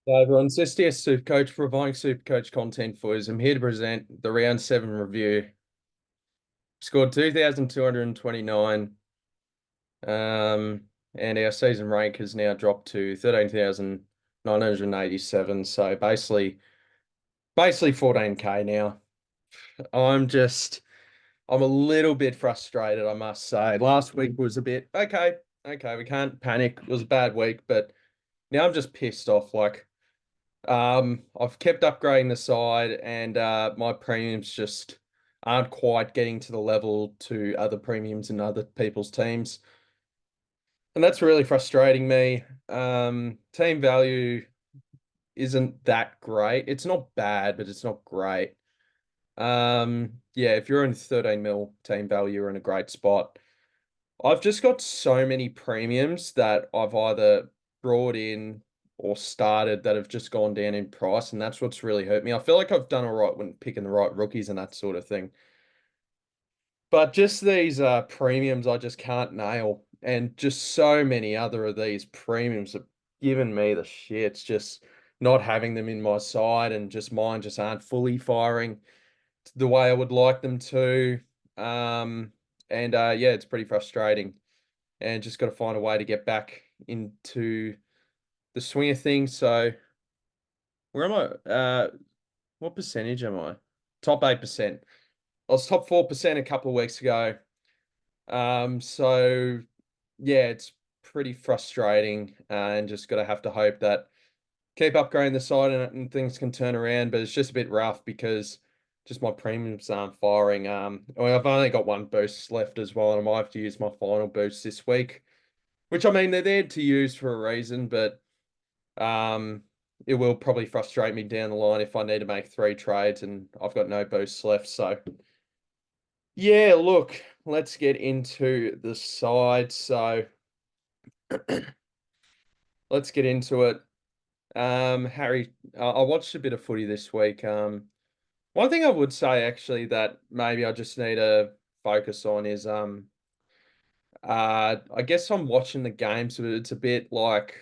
Hi everyone, it's SDS SuperCoach providing SuperCoach content for you. I'm here to present the round 7 review. Scored 2,229, um, and our season rank has now dropped to 13,987. So basically 14k now. I'm just I'm a little bit frustrated, I must say. Last week was a bit okay, we can't panic. It was a bad week, but now I'm just pissed off. I've kept upgrading the side, and my premiums just aren't quite getting to the level to other premiums in other people's teams. And that's really frustrating me. Team value isn't that great. It's not bad, but it's not great. Yeah, if you're in 13 mil team value, you're in a great spot. I've just got so many premiums that I've either brought in or started that have just gone down in price, and that's what's really hurt me. I feel like I've done all right when picking the right rookies and that sort of thing. But just these premiums I just can't nail. And just so many other of these premiums have given me the shits, just not having them in my side, and just mine just aren't fully firing the way I would like them to. And yeah, it's pretty frustrating and just got to find a way to get back into the swing of things. So where am I? What percentage am I? Top 8%. I was top 4% a couple of weeks ago. So yeah, it's pretty frustrating, and just got to have to hope that keep upgrading the side, and things can turn around. But it's just a bit rough because just my premiums aren't firing. Well, I've only got one boost left as well, and I might have to use my final boost this week. Which, I mean, they're there to use for a reason, but um, it will probably frustrate me down the line if I need to make 3 trades and I've got no boosts left. So yeah, look, let's get into the side. So let's get into it. Harry, I watched a bit of footy this week. One thing I would say actually that maybe I just need to focus on is I guess I'm watching the games, but it's a bit like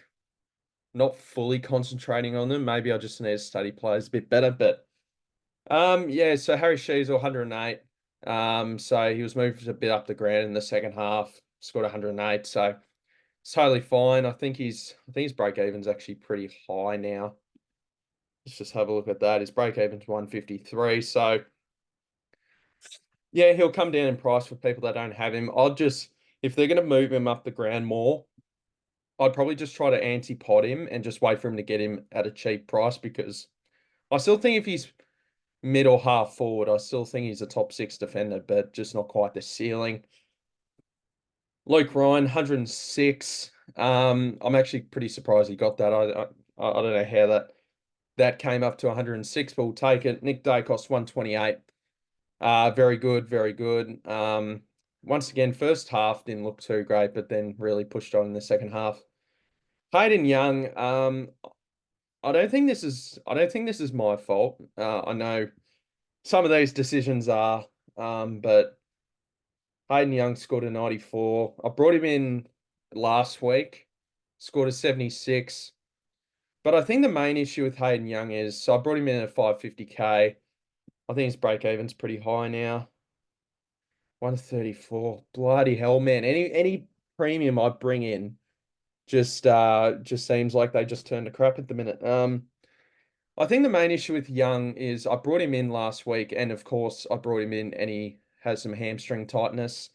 not fully concentrating on them. Maybe I just need to study players a bit better. But yeah, so Harry Sheezel 108. So he was moved a bit up the ground in the second half, scored 108. So it's totally fine. I think his break even's actually pretty high now. Let's just have a look at that. His break even's 153. So yeah, he'll come down in price for people that don't have him. If they're gonna move him up the ground more, I'd probably just try to anti-pot him and just wait for him to get him at a cheap price, because I still think if he's mid or half forward, I still think he's a top 6 defender, but just not quite the ceiling. Luke Ryan, 106. I'm actually pretty surprised he got that. I don't know how that came up to 106, but we'll take it. Nick Dacos, 128. Very good, very good. Once again, first half didn't look too great, but then really pushed on in the second half. Hayden Young, I don't think this is my fault. I know some of these decisions are, but Hayden Young scored a 94. I brought him in last week, scored a 76. But I think the main issue with Hayden Young is, so I brought him in at 550k. I think his break even's pretty high now. 134. Bloody hell, man. Any premium I bring in just seems like they just turn to crap at the minute. I think the main issue with Young is I brought him in last week, and of course I brought him in and he has some hamstring tightness.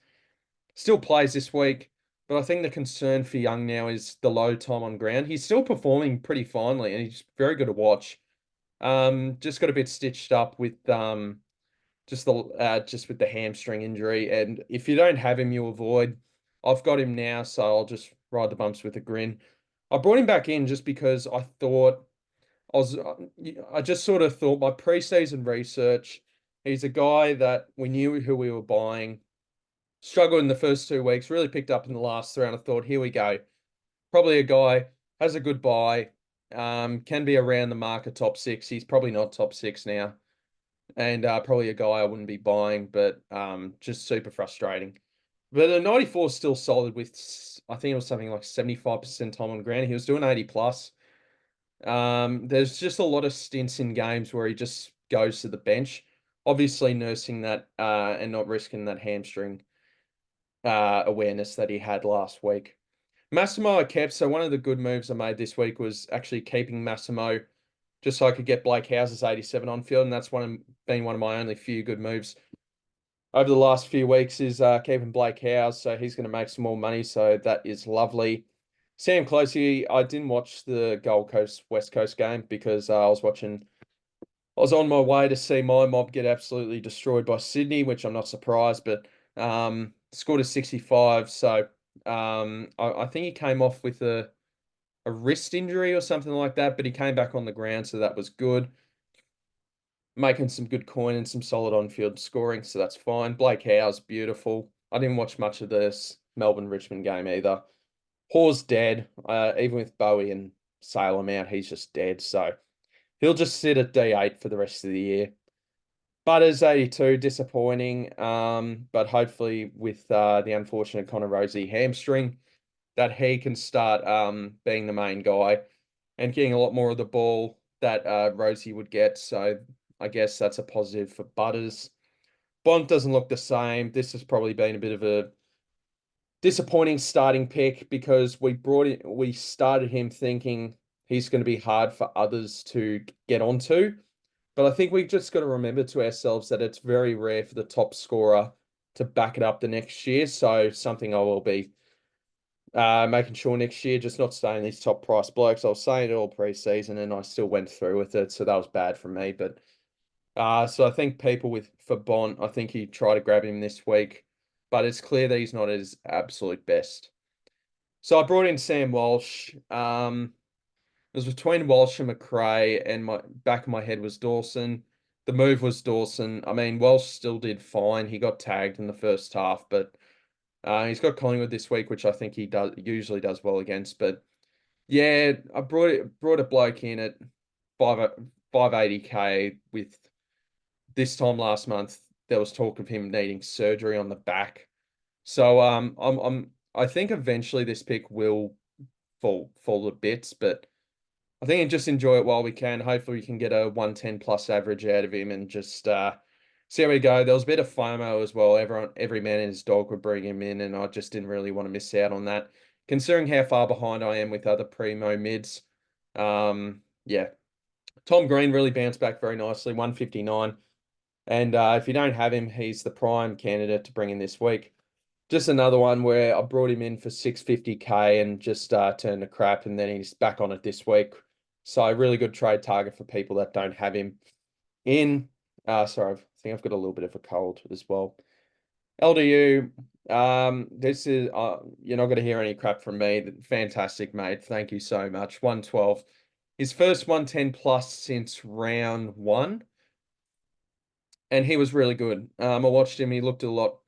Still plays this week, but I think the concern for Young now is the low time on ground. He's still performing pretty finely, and he's very good to watch. Just got a bit stitched up with just with the hamstring injury, and if you don't have him, you avoid. I've got him now, so I'll just ride the bumps with a grin. I brought him back in just because I just sort of thought my preseason research. He's a guy that we knew who we were buying. Struggled in the first 2 weeks, really picked up in the last three, and I thought, here we go. Probably a guy has a good buy, can be around the market top 6. He's probably not top 6 now, and probably a guy I wouldn't be buying, but just super frustrating. But the 94 is still solid with, I think it was something like 75% time on ground. He was doing 80 plus. There's just a lot of stints in games where he just goes to the bench, obviously nursing that and not risking that hamstring awareness that he had last week. Massimo I kept, so one of the good moves I made this week was actually keeping Massimo just so I could get Blake House's 87 on field, and that's been one of my only few good moves over the last few weeks is keeping Blake House, so he's going to make some more money, so that is lovely. Sam Closey, I didn't watch the Gold Coast West Coast game because I was on my way to see my mob get absolutely destroyed by Sydney, which I'm not surprised, but scored a 65, so I think he came off with a wrist injury or something like that, but he came back on the ground, so that was good. Making some good coin and some solid on-field scoring, so that's fine. Blake Howe's beautiful. I didn't watch much of this Melbourne-Richmond game either. Hawes dead. Even with Bowie and Salem out, he's just dead. So he'll just sit at D8 for the rest of the year. Butters 82, disappointing. But hopefully with the unfortunate Connor Rosie hamstring, that he can start being the main guy and getting a lot more of the ball that Rosie would get. So I guess that's a positive for Butters. Bont doesn't look the same. This has probably been a bit of a disappointing starting pick because we started him thinking he's going to be hard for others to get onto. But I think we've just got to remember to ourselves that it's very rare for the top scorer to back it up the next year. So something I will be making sure next year, just not staying these top price blokes. I was saying it all pre-season and I still went through with it. So that was bad for me. But so I think for Bont, I think he tried to grab him this week, but it's clear that he's not at his absolute best. So I brought in Sam Walsh. It was between Walsh and McRae, and my back of my head was Dawson. The move was Dawson. I mean, Walsh still did fine. He got tagged in the first half, but he's got Collingwood this week, which I think he usually does well against. But yeah, I brought a bloke in at 580K with this time last month there was talk of him needing surgery on the back. So I think eventually this pick will fall to bits, but I think just enjoy it while we can. Hopefully we can get a 110 plus average out of him and just see how we go. There was a bit of FOMO as well. Every man and his dog would bring him in, and I just didn't really want to miss out on that. Considering how far behind I am with other primo mids. Yeah. Tom Green really bounced back very nicely, 159. And if you don't have him, he's the prime candidate to bring in this week. Just another one where I brought him in for 650K and just turned to crap, and then he's back on it this week. So a really good trade target for people that don't have him in. Sorry, I think I've got a little bit of a cold as well. LDU, this is you're not going to hear any crap from me. Fantastic, mate. Thank you so much. 112. His first 110 plus since round 1. And he was really good. I watched him. He looked a lot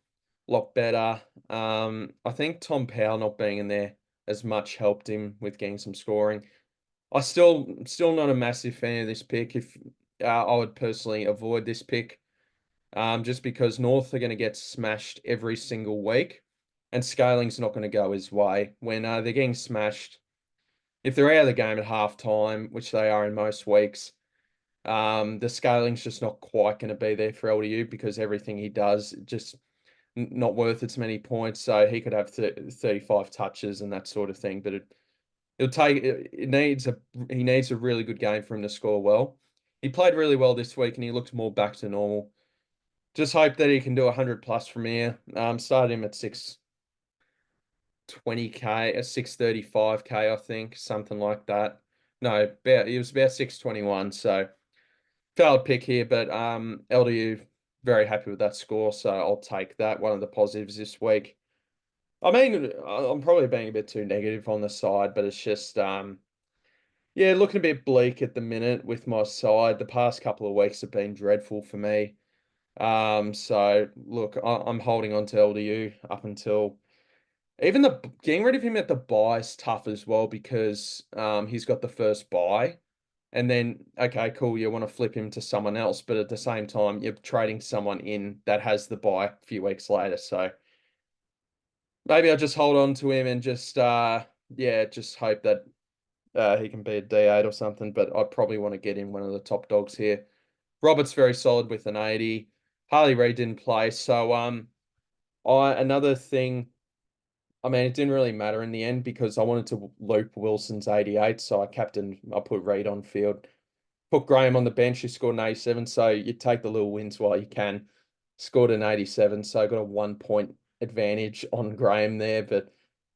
better. I think Tom Powell not being in there as much helped him with getting some scoring. I still not a massive fan of this pick. If I would personally avoid this pick, just because North are going to get smashed every single week, and Scaling's not going to go his way when they're getting smashed. If they're out of the game at halftime, which they are in most weeks, the scaling's just not quite going to be there for LDU because everything he does just not worth its many points. So he could have 35 touches and that sort of thing, but he needs a really good game for him to score well. He played really well this week and he looked more back to normal. Just hope that he can do 100 plus from here. Started him at 620K, at 635K, I think, something like that. No, he was about 621. So valid pick here, but LDU very happy with that score, so I'll take that. One of the positives this week. I mean, I'm probably being a bit too negative on the side, but it's just yeah, looking a bit bleak at the minute with my side. The past couple of weeks have been dreadful for me. So look, I'm holding on to LDU up until even the getting rid of him at the buy is tough as well because he's got the first buy. And then, okay, cool, you want to flip him to someone else, but at the same time, you're trading someone in that has the buy a few weeks later. So maybe I'll just hold on to him and just, yeah, just hope that he can be a D8 or something, but I'd probably want to get in one of the top dogs here. Robert's very solid with an 80. Harley Reid didn't play, so another thing. I mean, it didn't really matter in the end because I wanted to loop Wilson's 88, so I put Reid on field. Put Graham on the bench, who scored an 87, so you take the little wins while you can. Scored an 87, so I got a 1 point advantage on Graham there, but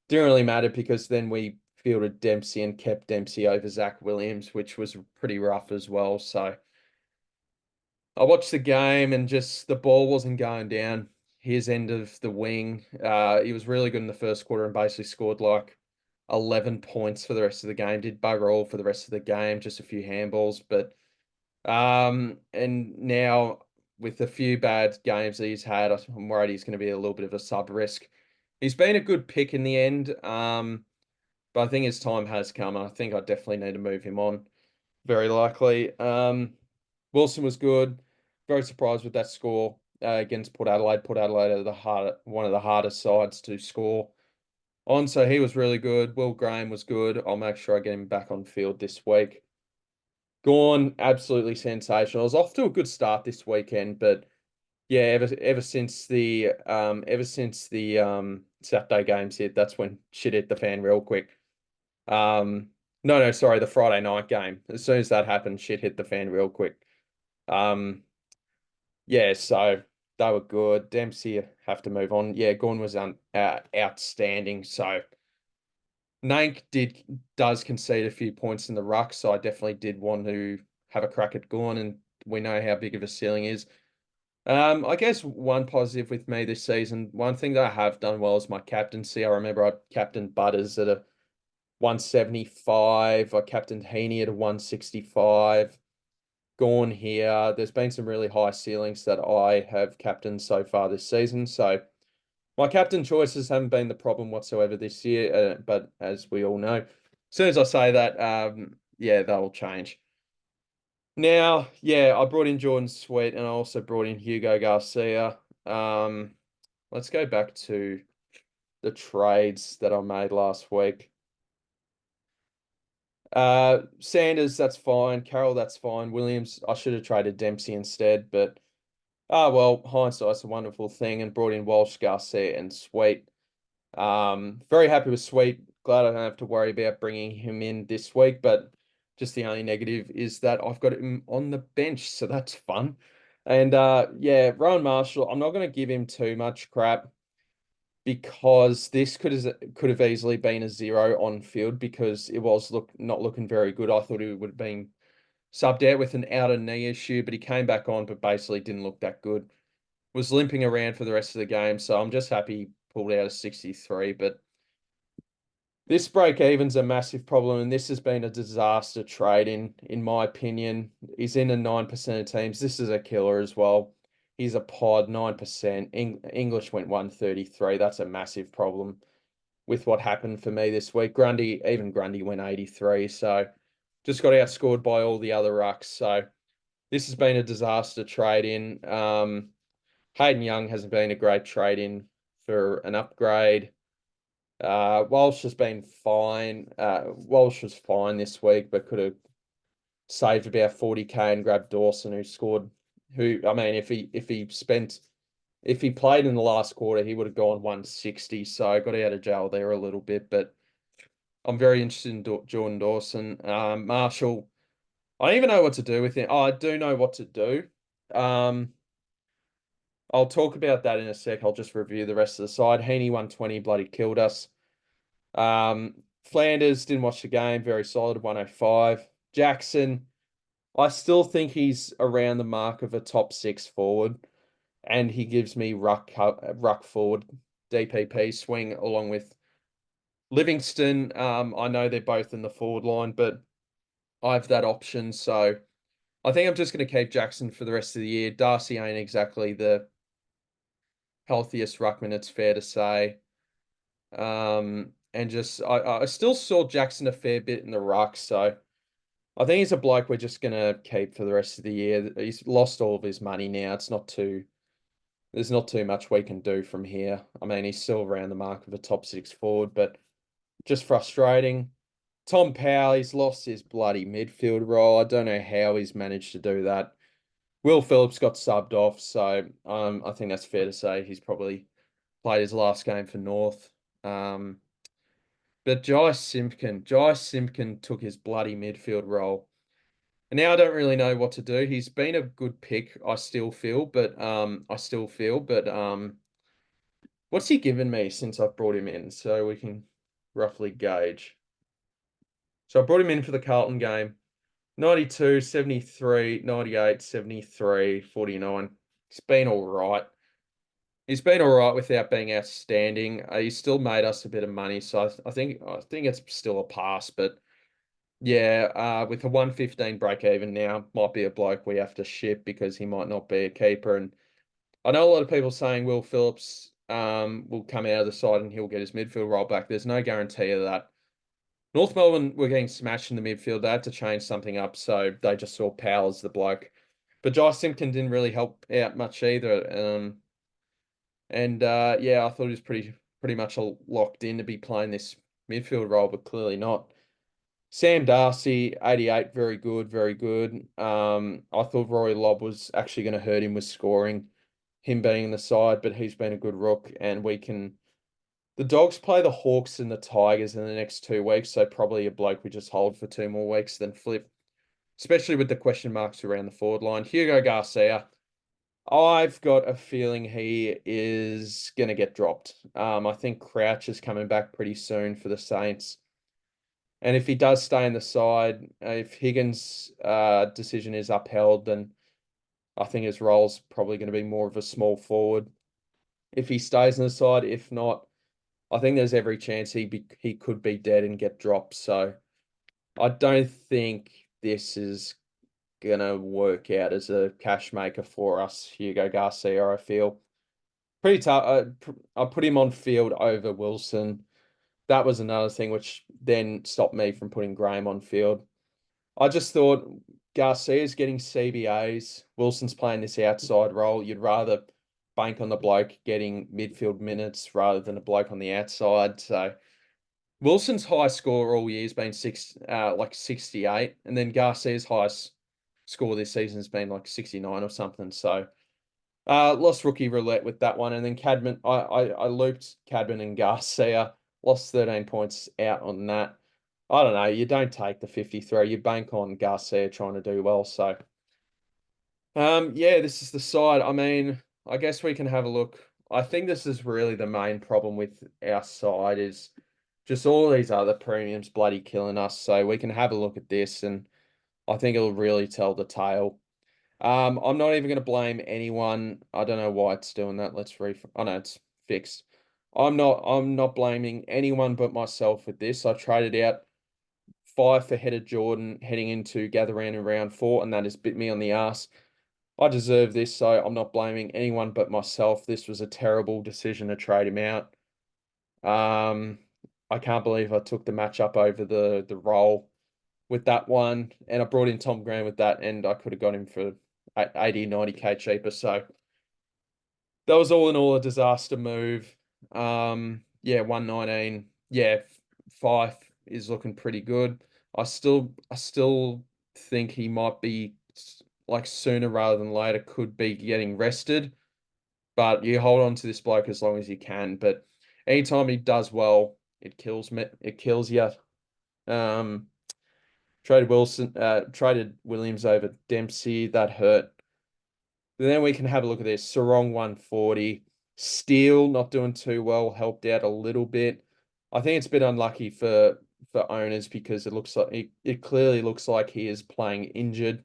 didn't really matter because then we fielded Dempsey and kept Dempsey over Zach Williams, which was pretty rough as well. So I watched the game and just the ball wasn't going down his end of the wing. He was really good in the first quarter and basically scored like 11 points for the rest of the game. Did bugger all for the rest of the game, just a few handballs. But and now with a few bad games that he's had, I'm worried he's going to be a little bit of a sub risk. He's been a good pick in the end, but I think his time has come. I think I definitely need to move him on, very likely. Wilson was good. Very surprised with that score against Port Adelaide. Port Adelaide are one of the hardest sides to score on, so he was really good. Will Graham was good. I'll make sure I get him back on field this week. Gawn, absolutely sensational. I was off to a good start this weekend, but yeah, ever since the Saturday games hit, that's when shit hit the fan real quick. No, sorry, the Friday night game. As soon as that happened, shit hit the fan real quick. Yeah, so they were good. Dempsey have to move on. Yeah, Gawn was outstanding. So Nank does concede a few points in the ruck, so I definitely did want to have a crack at Gawn, and we know how big of a ceiling is. I guess one positive with me this season, one thing that I have done well is my captaincy. I remember I captained Butters at a 175. I captained Heaney at a 165. Gawn here. There's been some really high ceilings that I have captained so far this season. So my captain choices haven't been the problem whatsoever this year. But as we all know, as soon as I say that, yeah, they'll change. Now, yeah, I brought in Jordan Sweet and I also brought in Hugo Garcia. Let's go back to the trades that I made last week. Sanders, that's fine. Carroll, that's fine. Williams, I should have traded Dempsey instead, but well, hindsight's a wonderful thing, and brought in Walsh, Garcia, and Sweet. Very happy with Sweet. Glad I don't have to worry about bringing him in this week, but just the only negative is that I've got him on the bench, so that's fun. And yeah, Rowan Marshall, I'm not going to give him too much crap because this could have easily been a 0 on field because it was not looking very good. I thought he would have been subbed out with an outer knee issue, but he came back on, but basically didn't look that good. Was limping around for the rest of the game, so I'm just happy he pulled out a 63. But this break even's a massive problem, and this has been a disaster trade in my opinion. He's in a 9% of teams. This is a killer as well. He's a pod, 9%. English went 133. That's a massive problem with what happened for me this week. Even Grundy went 83. So just got outscored by all the other rucks. So this has been a disaster trade in. Hayden Young hasn't been a great trade in for an upgrade. Walsh has been fine. Walsh was fine this week, but could have saved about 40K and grabbed Dawson, I mean, if he played in the last quarter, he would have gone 160. So I got out of jail there a little bit, but I'm very interested in Jordan Dawson. Marshall, I don't even know what to do with him. Oh, I do know what to do. I'll talk about that in a sec. I'll just review the rest of the side. Heaney 120 bloody killed us. Flanders didn't watch the game. Very solid 105. Jackson, I still think he's around the mark of a top 6 forward, and he gives me ruck forward DPP swing along with Livingston. I know they're both in the forward line, but I have that option. So I think I'm just going to keep Jackson for the rest of the year. Darcy ain't exactly the healthiest ruckman, it's fair to say. And just I still saw Jackson a fair bit in the ruck, so I think he's a bloke we're just gonna keep for the rest of the year. He's lost all of his money now. There's not too much we can do from here. I mean, he's still around the mark of a top 6 forward, but just frustrating. Tom Powell, he's lost his bloody midfield role. I don't know how he's managed to do that. Will Phillips got subbed off, so I think that's fair to say he's probably played his last game for North. Um, but Jai Simpkin took his bloody midfield role. And now I don't really know what to do. He's been a good pick, I still feel, but what's he given me since I've brought him in so we can roughly gauge. So I brought him in for the Carlton game. 92, 73, 98, 73, 49. He's been all right. He's been all right without being outstanding. He's still made us a bit of money, so I think it's still a pass. But yeah, with a 115 break even now, might be a bloke we have to ship because he might not be a keeper. And I know a lot of people saying Will Phillips will come out of the side and he'll get his midfield role back. There's no guarantee of that. North Melbourne were getting smashed in the midfield. They had to change something up, so they just saw Powell as the bloke. But Jai Simpkin didn't really help out much either. Yeah, I thought he was pretty much locked in to be playing this midfield role, but clearly not. Sam Darcy, 88, very good, very good. I thought Rory Lobb was actually going to hurt him with scoring, him being in the side, but he's been a good rook, and we can. The Dogs play the Hawks and the Tigers in the next 2 weeks, so probably a bloke we just hold for 2 more weeks, then flip, especially with the question marks around the forward line. Hugo Garcia, I've got a feeling he is going to get dropped. I think Crouch is coming back pretty soon for the Saints. And if he does stay in the side, if Higgins' decision is upheld, then I think his role's probably going to be more of a small forward. If he stays in the side, if not, I think there's every chance he could be dead and get dropped. So I don't think this is gonna work out as a cash maker for us, Hugo Garcia. I feel pretty tough. I put him on field over Wilson. That was another thing which then stopped me from putting Graham on field. I just thought Garcia's getting CBAs. Wilson's playing this outside role. You'd rather bank on the bloke getting midfield minutes rather than a bloke on the outside. So Wilson's high score all year has been 68, and then Garcia's highest score this season has been like 69 or something. So lost rookie roulette with that one, and then Cadman. I looped Cadman and Garcia. Lost 13 points out on that. I don't know. You don't take the 53. You bank on Garcia trying to do well. So, yeah, this is the side. I mean, I guess we can have a look. I think this is really the main problem with our side is just all these other premiums bloody killing us. So we can have a look at this, and I think it'll really tell the tale. I'm not even going to blame anyone. I don't know why it's doing that. Oh no, it's fixed. I'm not blaming anyone but myself with this. I traded out 5 for Headed Jordan heading into gather round in round 4, and that has bit me on the ass. I deserve this, so I'm not blaming anyone but myself. This was a terrible decision to trade him out. I can't believe I took the match up over the roll with that one, and I brought in Tom Graham with that, and I could have got him for 80, 90k cheaper. So that was all in all a disaster move. Yeah, 119. Yeah, Fife is looking pretty good. I still think he might be like sooner rather than later could be getting rested, but you hold on to this bloke as long as you can. But anytime he does well, it kills me. It kills you. Um, traded Williams over Dempsey. That hurt. Then we can have a look at this. Sarong 140. Steele not doing too well, helped out a little bit. I think it's a bit unlucky for owners because it clearly looks like he is playing injured.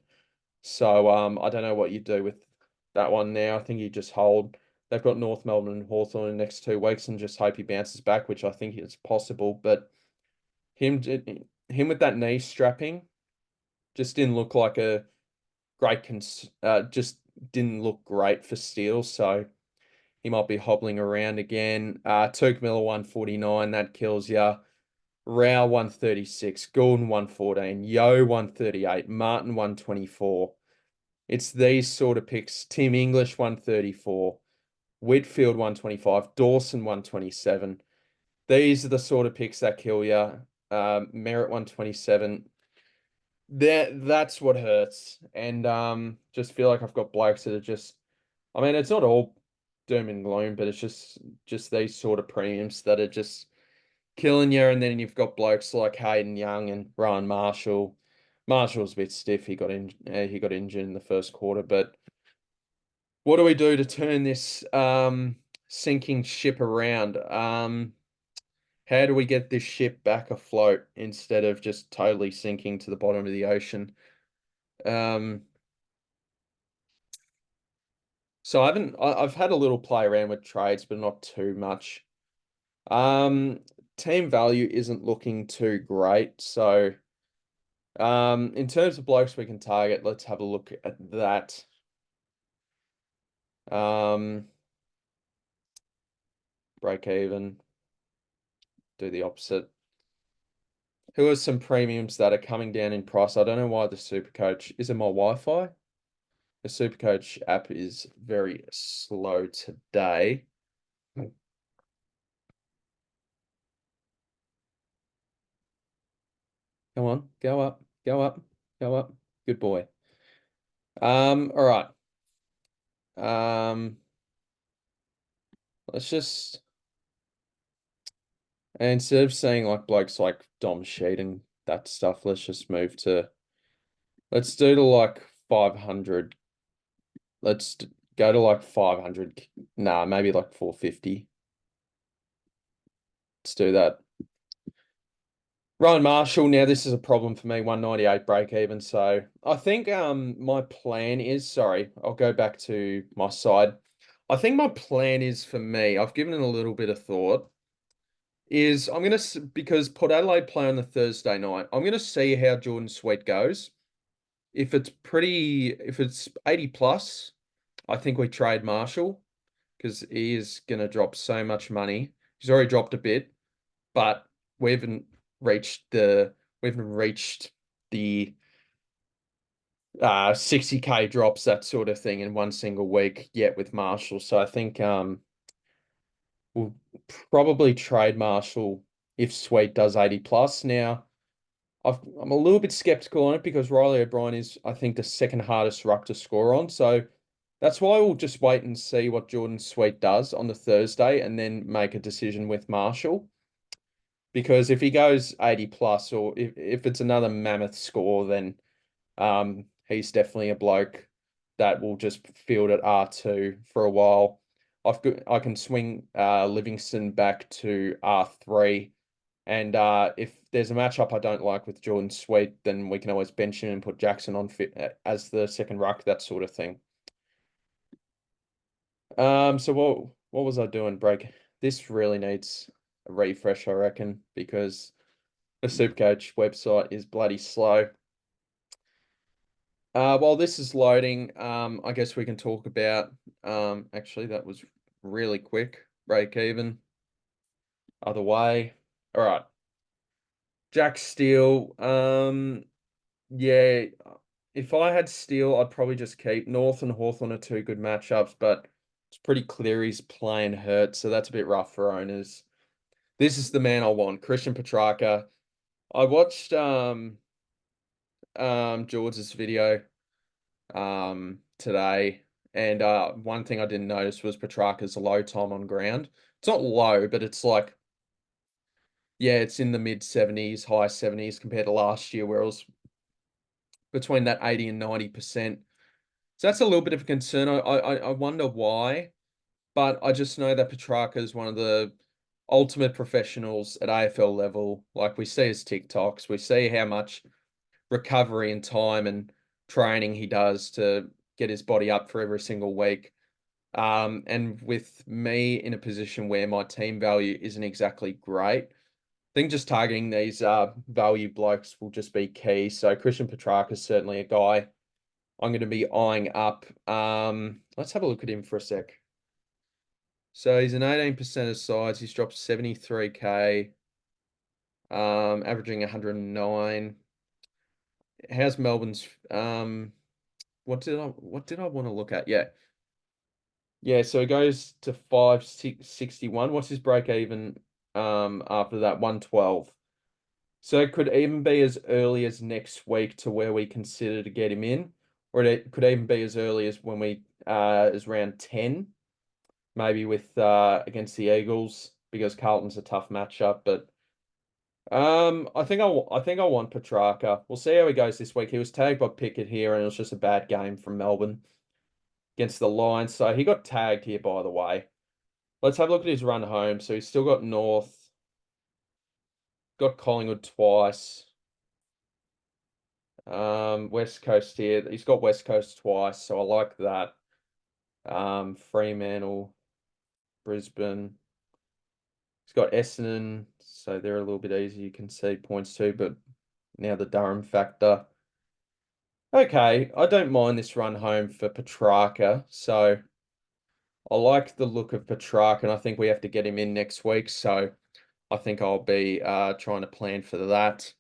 So I don't know what you do with that one now. I think you just hold. They've got North Melbourne and Hawthorn in the next 2 weeks and just hope he bounces back, which I think is possible. But him him with that knee strapping just didn't look like a just didn't look great for Steele, so he might be hobbling around again. Turk Miller 149, that kills ya. Rao 136, Gordon 114, Yo 138, Martin 124. It's these sort of picks. Tim English 134, Whitfield 125, Dawson 127. These are the sort of picks that kill ya. Merit 127. That's what hurts. And just feel like I've got blokes that are just, I mean, it's not all doom and gloom, but it's just these sort of premiums that are just killing you. And then you've got blokes like Hayden Young and Ryan Marshall. Marshall's a bit stiff. He got injured in the first quarter. But what do we do to turn this sinking ship around? How do we get this ship back afloat instead of just totally sinking to the bottom of the ocean? So I've had a little play around with trades, but not too much. Team value isn't looking too great. So, in terms of blokes we can target, let's have a look at that. Break even, do the opposite. Who are some premiums that are coming down in price? I don't know why the SuperCoach, is it my Wi-Fi? The SuperCoach app is very slow today. Come on, go up, go up, go up. Good boy. All right. Let's just, instead of saying like blokes like Dom Sheed and that stuff, let's just move to, let's do to like 500. Let's go to like 500. Nah, maybe like 450. Let's do that. Ryan Marshall, now this is a problem for me, 198 break even. So I think my plan is, sorry, I'll go back to my side. I think my plan is for me, I've given it a little bit of thought, is I'm going to, because Port Adelaide play on the Thursday night, I'm going to see how Jordan Sweet goes. If it's 80 plus, I think we trade Marshall because he is going to drop so much money. He's already dropped a bit, but we haven't reached the we haven't reached the 60K drops, that sort of thing, in one single week yet with Marshall. So I think we'll probably trade Marshall if Sweet does 80 plus. Now, I'm a little bit skeptical on it because Riley O'Brien is, I think, the second hardest ruck to score on. So that's why we'll just wait and see what Jordan Sweet does on the Thursday and then make a decision with Marshall. Because if he goes 80 plus, or if it's another mammoth score, then he's definitely a bloke that will just field at R2 for a while. I can swing Livingston back to R3. And if there's a matchup I don't like with Jordan Sweet, then we can always bench him and put Jackson on fit as the second ruck, that sort of thing. So what was I doing? Break. This really needs a refresh, I reckon, because the SuperCoach website is bloody slow. While this is loading, I guess we can talk about, actually that was really quick. Break even. Other way. All right. Jack Steele. Yeah, if I had Steele, I'd probably just keep. North and Hawthorn are two good matchups, but it's pretty clear he's playing hurt, so that's a bit rough for owners. This is the man I want, Christian Petrarca. I watched George's video today, and one thing I didn't notice was Petrarca's low time on ground. It's not low, but it's like, yeah, it's in the mid 70s, high 70s compared to last year, where it was between that 80 and 90%. So that's a little bit of a concern. I wonder why, but I just know that Petrarca is one of the ultimate professionals at AFL level. Like, we see his TikToks, we see how much recovery and time and training he does to get his body up for every single week. And with me in a position where my team value isn't exactly great, I think just targeting these value blokes will just be key. So Christian Petrarca is certainly a guy I'm going to be eyeing up. Let's have a look at him for a sec. So he's an 18% of size. He's dropped 73K, averaging 109. How's Melbourne's? What did I want to look at? Yeah. Yeah, so he goes to 561. What's his break even after that? 112. So it could even be as early as next week to where we consider to get him in, or it could even be as early as when we is round 10, maybe with against the Eagles because Carlton's a tough matchup. But I think I want Petrarca. We'll see how he goes this week. He was tagged by Pickett here, and it was just a bad game from Melbourne against the Lions. So he got tagged here, by the way. Let's have a look at his run home. So he's still got North, got Collingwood twice. West Coast here. He's got West Coast twice, so I like that. Fremantle, Brisbane. He's got Essendon, so they're a little bit easy. You can see points too, but now the Durham factor. Okay, I don't mind this run home for Petrarca, so I like the look of Petrarca, and I think we have to get him in next week, so I think I'll be trying to plan for that.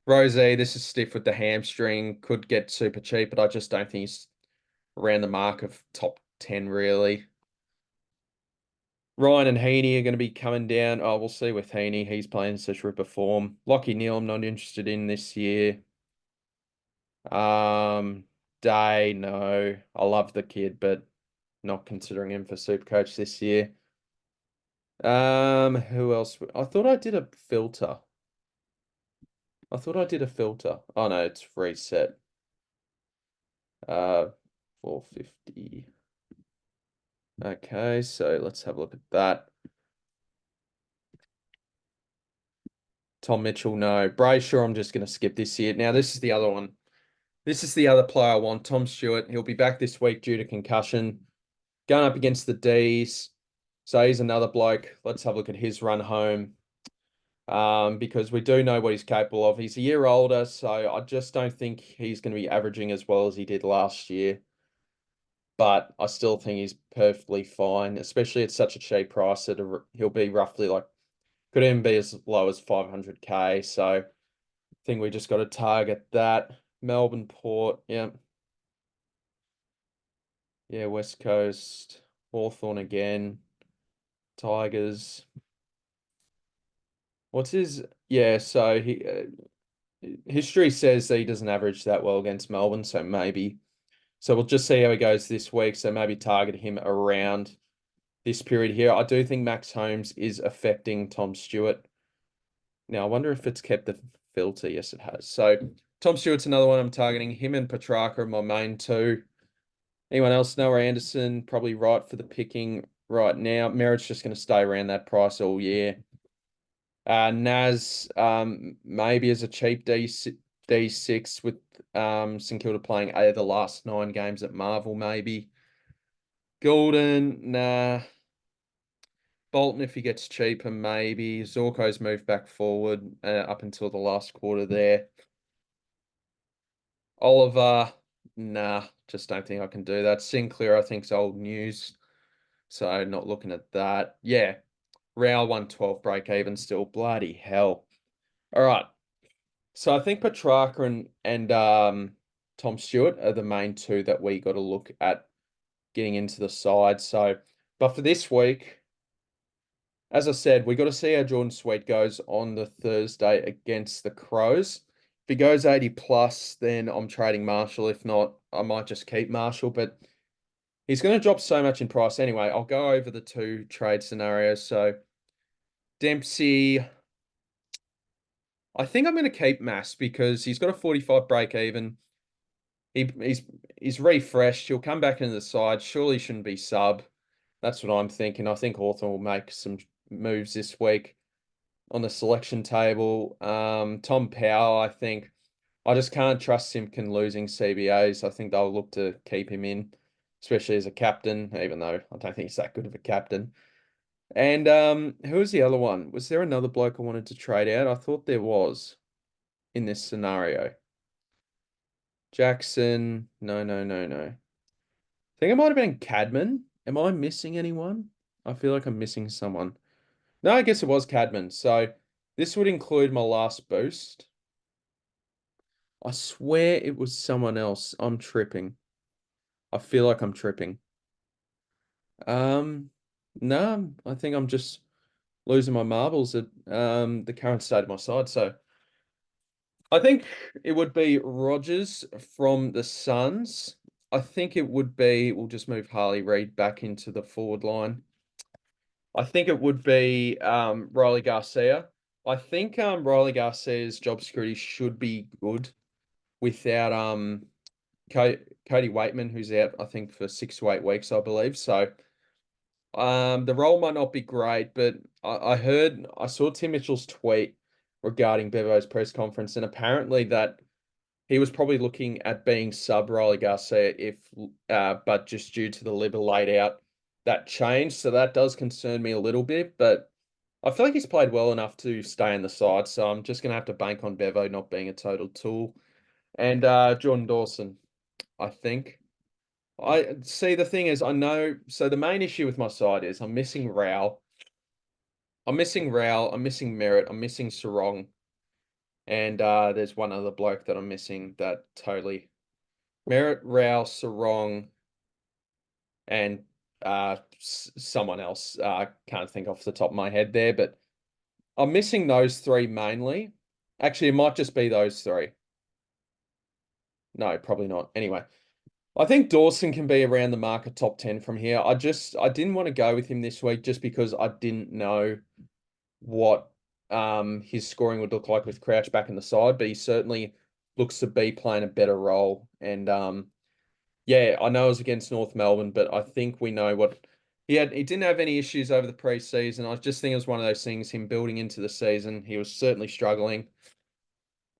Rosie, this is stiff with the hamstring, could get super cheap, but I just don't think he's around the mark of top 10, really. Ryan and Heaney are going to be coming down. Oh, we'll see with Heaney. He's playing such ripper form. Lockie Neal, I'm not interested in this year. Day, no. I love the kid, but not considering him for SuperCoach this year. Who else? I thought I did a filter. I thought I did a filter. Oh no, it's reset. 450. Okay, so let's have a look at that. Tom Mitchell, no. Brayshaw, I'm just going to skip this year. Now, this is the other one. This is the other player I want, Tom Stewart. He'll be back this week due to concussion. Going up against the Ds. So he's another bloke. Let's have a look at his run home. Because we do know what he's capable of. He's a year older, so I just don't think he's going to be averaging as well as he did last year. But I still think he's perfectly fine, especially at such a cheap price that he'll be roughly like, could even be as low as 500k. So I think we just got to target that. Melbourne Port, yeah. Yeah, West Coast, Hawthorn again, Tigers. What's his? Yeah, so history says that he doesn't average that well against Melbourne, so maybe. So we'll just see how he goes this week. So maybe target him around this period here. I do think Max Holmes is affecting Tom Stewart. Now, I wonder if it's kept the filter. Yes, it has. So Tom Stewart's another one I'm targeting. Him and Petrarca are my main two. Anyone else? Noah Anderson, probably right for the picking right now. Merritt's just going to stay around that price all year. Naz, maybe as a cheap D6 with St Kilda playing 8 of the last 9 games at Marvel, maybe. Golden, nah. Bolton, if he gets cheaper, maybe. Zorko's moved back forward up until the last quarter there. Oliver, nah, just don't think I can do that. Sinclair, I think's old news. So not looking at that. Yeah. Rao 112 break even still. Bloody hell. All right. So I think Petrarca and Tom Stewart are the main two that we got to look at getting into the side. So, but for this week, as I said, we got to see how Jordan Sweet goes on the Thursday against the Crows. If he goes 80 plus, then I'm trading Marshall. If not, I might just keep Marshall. But he's going to drop so much in price anyway. I'll go over the two trade scenarios. So Dempsey, I think I'm going to keep Mass because he's got a 45 break even. He's refreshed. He'll come back into the side. Surely shouldn't be sub. That's what I'm thinking. I think Hawthorn will make some moves this week on the selection table. Tom Powell, I think. I just can't trust Simpkin losing CBAs. I think they'll look to keep him in, especially as a captain, even though I don't think he's that good of a captain. And who was the other one? Was there another bloke I wanted to trade out? I thought there was in this scenario. Jackson. No, no, no, no. I think it might have been Cadman. Am I missing anyone? I feel like I'm missing someone. No, I guess it was Cadman. So this would include my last boost. I swear it was someone else. I'm tripping. I feel like I'm tripping. No, I think I'm just losing my marbles at the current state of my side. So I think it would be Rogers from the Suns. I think it would be, we'll just move Harley Reid back into the forward line. I think it would be Riley Garcia. I think Riley Garcia's job security should be good without Cody Waitman, who's out, I think, for 6 to 8 weeks, I believe. So the role might not be great, but I saw Tim Mitchell's tweet regarding Bevo's press conference, and apparently that he was probably looking at being sub Riley Garcia but just due to the liver laid out, that changed. So that does concern me a little bit, but I feel like he's played well enough to stay in the side. So I'm just gonna have to bank on Bevo not being a total tool. And Jordan Dawson, I think. I see the thing is I know so the main issue with my side is I'm missing Rao. I'm missing Rao, I'm missing Merritt, I'm missing Sarong, and there's one other bloke that I'm missing that totally Merritt, Rao, Sarong, and someone else. Can't think off the top of my head there, but I'm missing those three mainly. Actually, it might just be those three. No, probably not. Anyway, I think Dawson can be around the market top 10 from here. I didn't want to go with him this week just because I didn't know what his scoring would look like with Crouch back in the side, but he certainly looks to be playing a better role. And yeah, I know it was against North Melbourne, but I think we know what he had. He didn't have any issues over the preseason. I just think it was one of those things, him building into the season. He was certainly struggling.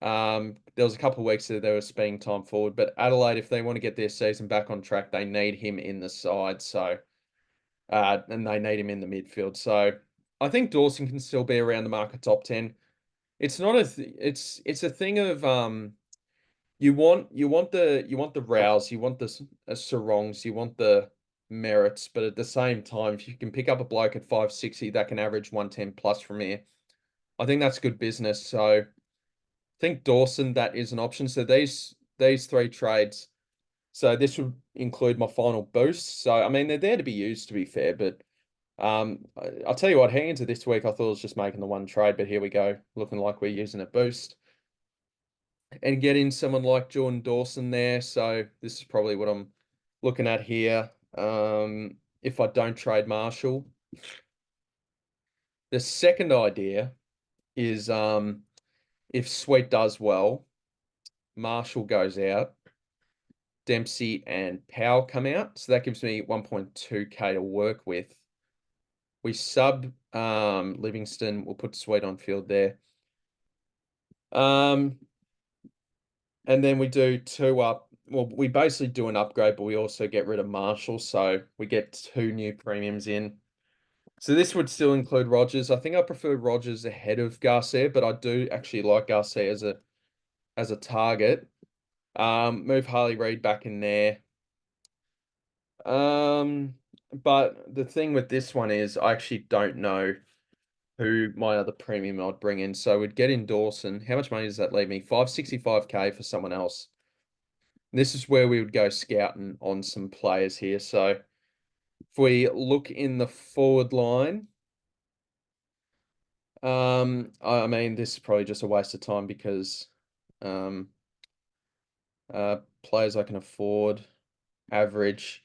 There was a couple of weeks that they were spending time forward, but Adelaide, if they want to get their season back on track, they need him in the side. So, and they need him in the midfield. So, I think Dawson can still be around the market top 10. It's not it's a thing of you want the Rows, you want the Sarongs, you want the Merits, but at the same time, if you can pick up a bloke at 560 that can average 110 plus from here, I think that's good business. So think Dawson, that is an option. So these three trades. So this would include my final boost. So I mean they're there to be used, to be fair. But I'll tell you what, heading into this week, I thought I was just making the one trade, but here we go, looking like we're using a boost and getting someone like Jordan Dawson there. So this is probably what I'm looking at here. If I don't trade Marshall, the second idea is if Sweet does well, Marshall goes out, Dempsey and Powell come out. So that gives me 1.2K to work with. We sub Livingston. We'll put Sweet on field there. And then we do two up. Well, we basically do an upgrade, but we also get rid of Marshall. So we get 2 new premiums in. So this would still include Rogers. I think I prefer Rogers ahead of Garcia, but I do actually like Garcia as a target. Move Harley Reid back in there. But the thing with this one is I actually don't know who my other premium I'd bring in. So we'd get in Dawson. How much money does that leave me? 565K for someone else. This is where we would go scouting on some players here. So if we look in the forward line, I mean, this is probably just a waste of time because players I can afford, average.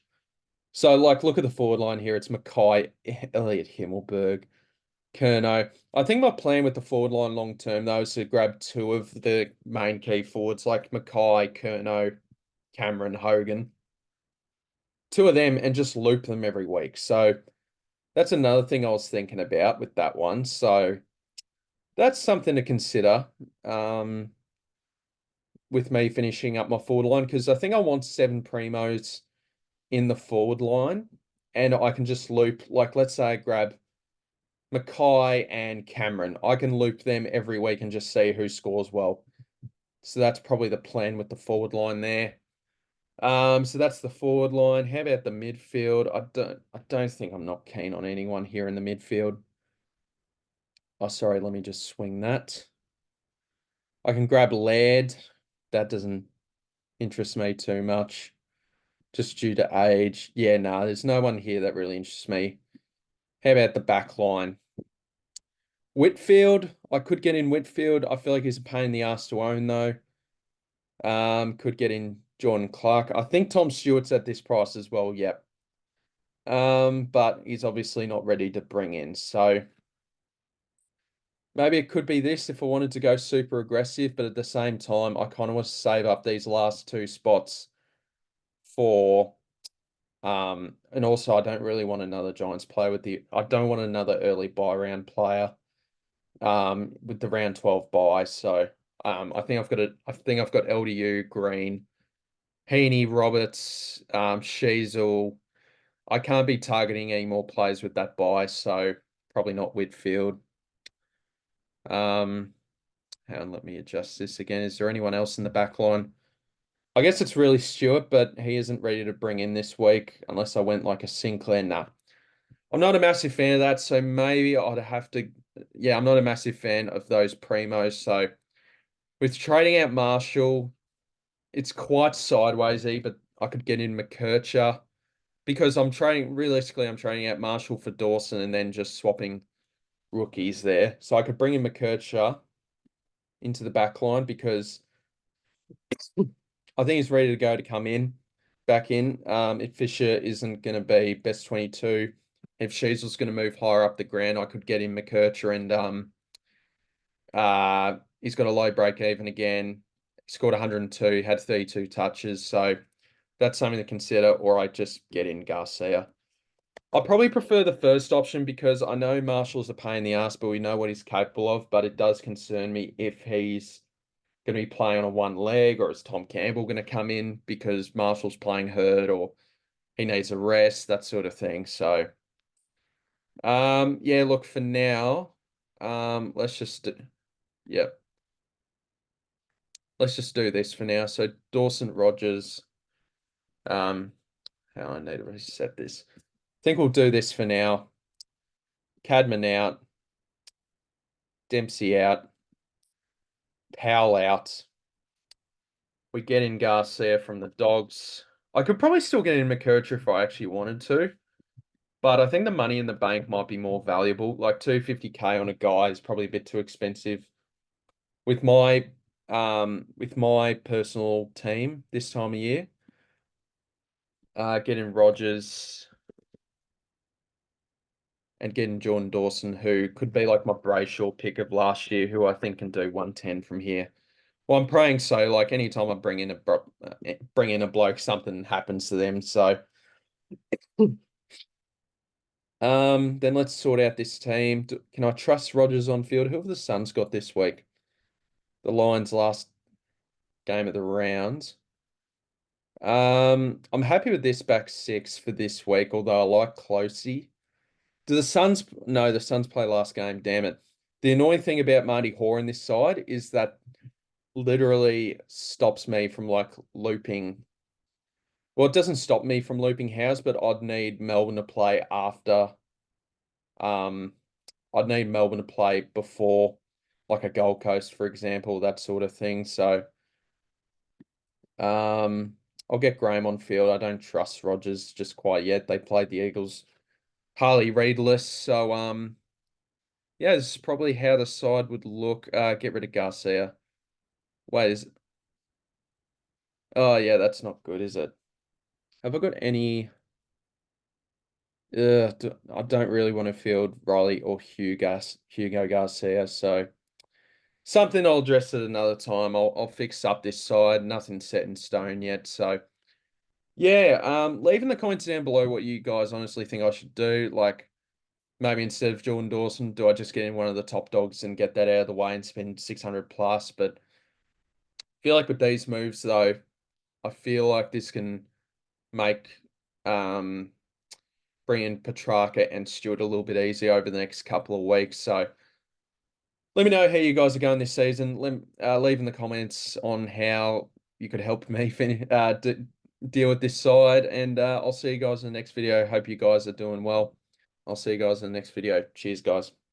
So, like, look at the forward line here. It's Mackay, Elliot Himmelberg, Curnow. I think my plan with the forward line long term, though, is to grab 2 of the main key forwards, like Mackay, Curnow, Cameron, Hogan. 2 of them and just loop them every week. So that's another thing I was thinking about with that one. So that's something to consider with me finishing up my forward line, because I think I want 7 primos in the forward line, and I can just loop, like, let's say I grab Mackay and Cameron. I can loop them every week and just see who scores well. So that's probably the plan with the forward line there. So that's the forward line. How about the midfield? I don't think I'm not keen on anyone here in the midfield. Oh, sorry, let me just swing that. I can grab Laird. That doesn't interest me too much, just due to age. Yeah, no, there's no one here that really interests me. How about the back line? Whitfield, I could get in Whitfield. I feel like he's a pain in the ass to own though. Could get in Jordan Clark. I think Tom Stewart's at this price as well. Yep. But he's obviously not ready to bring in. So maybe it could be this if I wanted to go super aggressive, but at the same time, I kind of want to save up these last two spots for and also I don't really want another Giants player I don't want another early buy round player with the round 12 buy. So I think I've got LDU, Green, Heaney, Roberts, Sheasel. I can't be targeting any more players with that buy, so probably not Whitfield. Hang on, let me adjust this again. Is there anyone else in the back line? I guess it's really Stewart, but he isn't ready to bring in this week unless I went like a Sinclair. Nah, I'm not a massive fan of that, so maybe I'd have to. Yeah, I'm not a massive fan of those primos. So with trading out Marshall, it's quite sidewaysy, but I could get in McKercher because realistically, I'm trading out Marshall for Dawson and then just swapping rookies there. So I could bring in McKercher into the back line because I think he's ready to go to come in, back in. If Fisher isn't going to be best 22, if Sheasel's going to move higher up the ground, I could get in McKercher and he's got a low break even again. He scored 102, had 32 touches, so that's something to consider. Or I just get in Garcia. I probably prefer the first option because I know Marshall's a pain in the ass, but we know what he's capable of. But it does concern me if he's going to be playing on a one leg, or is Tom Campbell going to come in because Marshall's playing hurt, or he needs a rest, that sort of thing. So, yeah, look, for now, let's just, yeah, let's just do this for now. So Dawson Rogers, how I need to reset this. I think we'll do this for now. Cadman out, Dempsey out, Powell out. We get in Garcia from the Dogs. I could probably still get in McKercher if I actually wanted to, but I think the money in the bank might be more valuable. Like 250K on a guy is probably a bit too expensive. With my personal team this time of year, getting Rogers and getting Jordan Dawson, who could be like my Brayshaw pick of last year, who I think can do 110 from here. Well, I'm praying so. Like anytime I bring in a bloke, something happens to them. So, then let's sort out this team. Can I trust Rogers on field? Who have the Suns got this week? The Lions' last game of the round. I'm happy with this back six for this week, although I like Closey. Do the Suns? No, the Suns play last game. Damn it. The annoying thing about Marty Hoare in this side is that literally stops me from like looping. Well, it doesn't stop me from looping House, but I'd need Melbourne to play after. Um, I'd need Melbourne to play before, like a Gold Coast, for example, that sort of thing. So, I'll get Graham on field. I don't trust Rogers just quite yet. They played the Eagles Harley Reidless. So, yeah, this is probably how the side would look. Get rid of Garcia. Wait, oh yeah, that's not good, is it? Have I got any? I don't really want to field Riley or Hugo Garcia. So something I'll address at another time. I'll fix up this side. Nothing set in stone yet. So yeah, leave in the comments down below what you guys honestly think I should do. Like maybe instead of Jordan Dawson, do I just get in one of the top dogs and get that out of the way and spend 600 plus? But I feel like with these moves though, I feel like this can make bring in Petrarca and Stewart a little bit easier over the next couple of weeks. So let me know how you guys are going this season. Leave in the comments on how you could help me deal with this side. And I'll see you guys in the next video. Hope you guys are doing well. I'll see you guys in the next video. Cheers, guys.